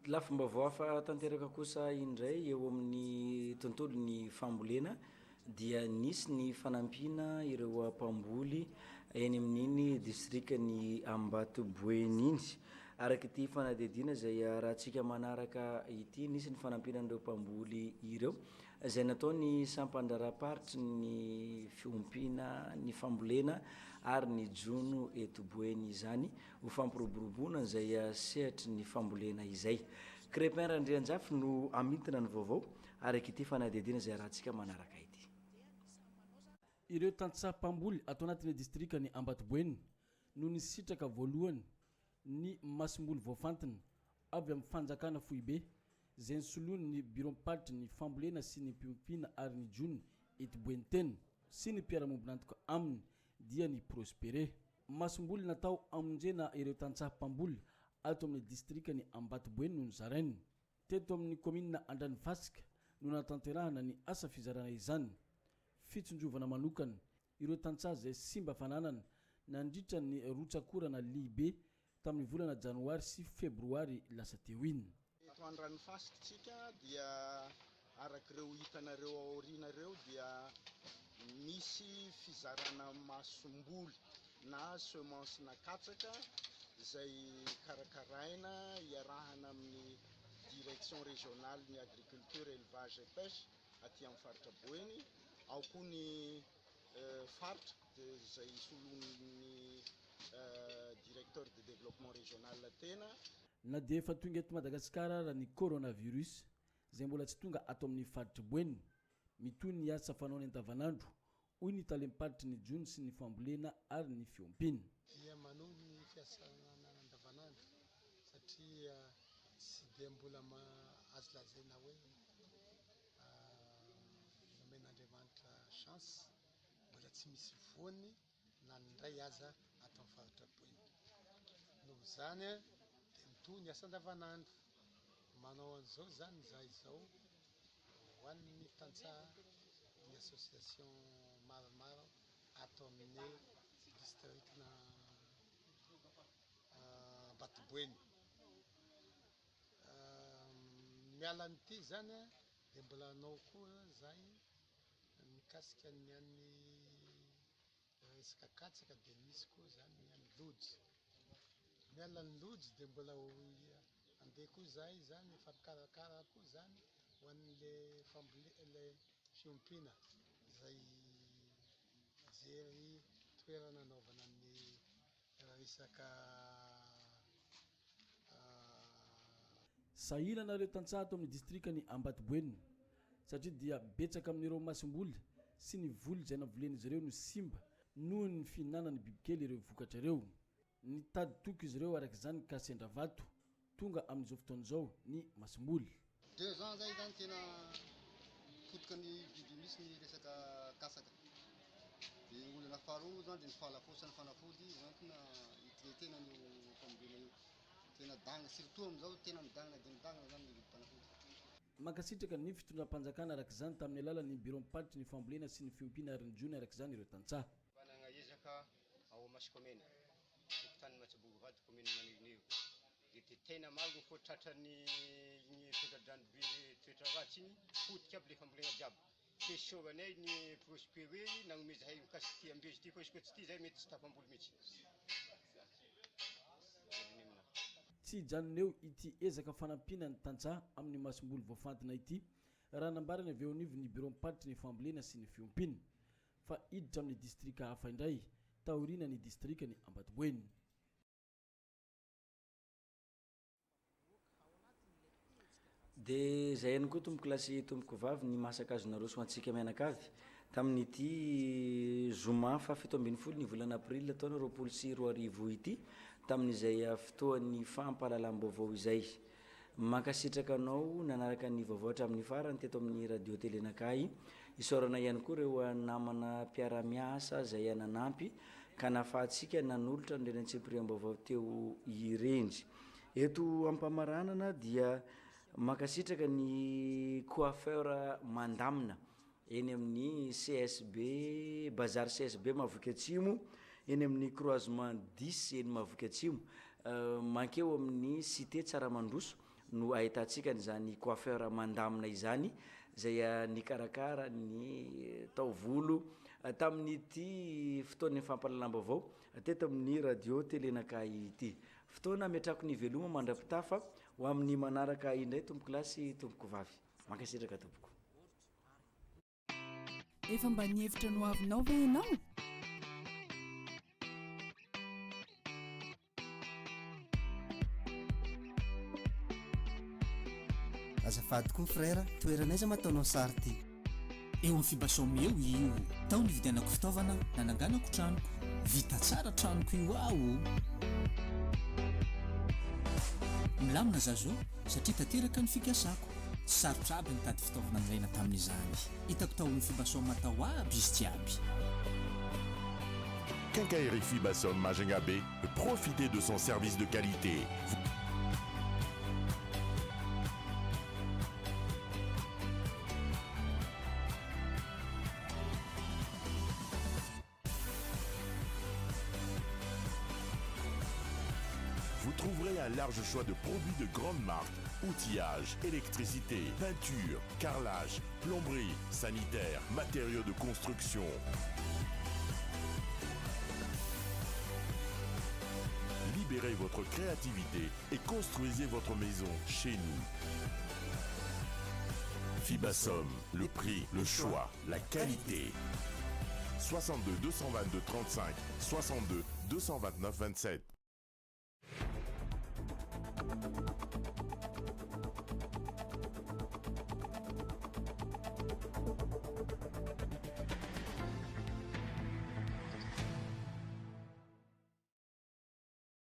lafomba fa tanteraka kosa indray eo amin'ny tontolo ny fambolena dia nisy ny fanampina ireo mpamboly eny amin'iny distrika ny Ambatoboeny iny. Araky ity fanadidina zay rahantsika manaraka ity nisy ny fanampinan'ireo mpamboly ireo zay nataony sampandraraparitry ny fiompina ny fambolena ary ny jono eto Boeny izany ho fampiroboroboana zay sehatry ny fambolena izay. Crépin Randrianjafy no amitina ny vaovao araky ity fanadidina zay rahantsika manaraka ity. Ireo tantsaha mpamboly atao anatin'ny distrika ny Ambatoboeny no nisitraka voalohany ny masimboly voafantina avy amin'ny fanjakana Foibe zay nisoloany ny birom-patry ny fambolena sy ny mpiompiana ary ny jono eto Boeny teny sy ny mpiara-mombonantoka aminy dia ny Prospere. Masimboly natao amonjena ireo tantsaha mpamboly ato amin'ny distrika ny Ambatoboeny no nizarainy. Teto amin'ny commune Andranivasika no natanterahana ny asa fizarana izany. Fitsonjovana manokana ireo tantsaha zay simba fananana nandritra ny rotsakorana libe tamin'ny volana Janoary sy Febroary lasa teo iny. Eto Andranivasika dia arak'ireo hitanareo aorinareo dia misy fizarana masomboly na semence na katsaka zay karakaraina iarahana amin'ny direction régionale ny agriculture élevage et pêche aty amin'ny faritra Boeny. Ao koa ny faritra zay solon'ny directeur de développement régional tena. Na dia efa tonga eto Madagasikara raha ny coronavirus zay mbola tsy tonga ato amin'ny faritra Boeny mitony ny asa fanaony andavanandro hoy ny talempatry ny jono sy ny fambolena ary ny fiompina. Dia manao ny fiasana andavanandro satria tsy dia mbola azo lazaina hoe nomen'Andriamanitra chance mbola tsy misy voany na ndray aza ato amin'ny faritra Boeny. Noho zany dia mitony asa andavanandro manao an'izao zany za izao ho an'ny tantsaha ny association maromaro ato amin'ny district na Ambatoboeny. Miala an'ity zany dia mbola anao koa zay mikasika ny an'ny resaka katsaka dia misy koa zany ny an'ny lojy. Miala ny lojy dia mbola andeha koa zay zany efa mikarakara koa zany ho an'le le fiompina zay jery toerana anaovana ny resaka sahilana ireo tantsaha ato amin'ny distrika ny Ambatoboeny satria dia betsaka amin'ireo masimboly sy ny voly zay navolen'izy ireo no simba noho ny fihinanany bibikely ireo vokatra ireo. Ny tady toko izy ireo araka izany ka sendra vato tonga amin'izao fotoana izao ny masimboly. 2 ans zay zany tena fotoka ny biby misy ny resaka kasaka. Dia olana faharoa zany dia ny fahalafosany fanafody oentina tena ny fambolena io. Tena dagna surtout amin'izao tena midagna dia midagna zany ny fanafody. Mankasitraka ny fitondram-panjakana araka izany tamin'ny alalan'ny birom-patry ny fambolena sy ny fiompiana ary ny jono araka izany ireo tantsaha. Manana ezaka ao Masikomena, tokotany Matsibovady commune Manirinivo. Dia tena maro ny foatratrany toetradrano be toetra ratsy iny fotika aby le fambolena jiaby. Tesoranay ny Prospere nagnomeza hay mikasika ambezy ty fa izy koa tsy ty zay mety tsy tapamboly mihitsy. Tsy hijanona eo ity ezaka fanampina ny tantsaha amin'ny masimboly voafantina ity raha nambarany avy eo anivon'ny birom-patry ny fambolena sy ny fiompina fa hiditra amin'ny distrika hafa indray taoriana ny distrika ny Ambatoboeny. Dia zay ihany koa tomboko lasy tomboko vavy ny masaka azonareo soantsika mianakavy tamin'ity zoma fa 17 ny volana aprila taona 2020 ity tamin'izay fotoan'ny fampahalalam-baovao izay. Mankasitraka anao nanaraka ny vaovao hatramin'ny farany teto amin'ny radio telenakay isaorana ihany koa ireo namana mpiara-miasa zay ananampy ka nafahatsika nanolotra ny renan-tsepriam-baovao teo irendry. Eto ampamaranana dia makasitraka ny coiffeur mandamina eny amin'ny CSB bazar CSB Mavoky Atsimo eny amin'ny croisement 10 eny Mavoky Atsimo mankeo amin'ny cité Tsaramandroso no ahitantsika nyzany coiffeur mandamina izany zay nikarakara ny taovolo tamin'ity fotoana ny fampalalambavao teto amin'ny radio telenakay ity fotoana metrako ny veloma mandrapitafa ho amin'ny manaraka indray tompoko lasy tompoko vavy mankasitraka tompoko efa mba nihevitra no avinao ve ianao azafady koa frère toeranaiza mataonao sary ty eo amin'ny fibasomy eo io tao ny vidianako fitaovana nananganako tranoko vita tsara tranoko io aho milamina zazo satria tanteraka ny fikasako tsy sarotra aby nitady fitaovana niraina tamin'izany hitako tao amin'ny fibasomy matao aby izy jiaby Quincaillerie Fibasom Majengabe, profitez de son service de qualité. Vous trouverez un large choix de produits de grande marque, outillage, électricité, peinture, carrelage, plomberie, sanitaire, matériaux de construction. Libérez votre créativité et construisez votre maison chez nous. Fibasom, le prix, le choix, la qualité. 62 222 35 62 229 27.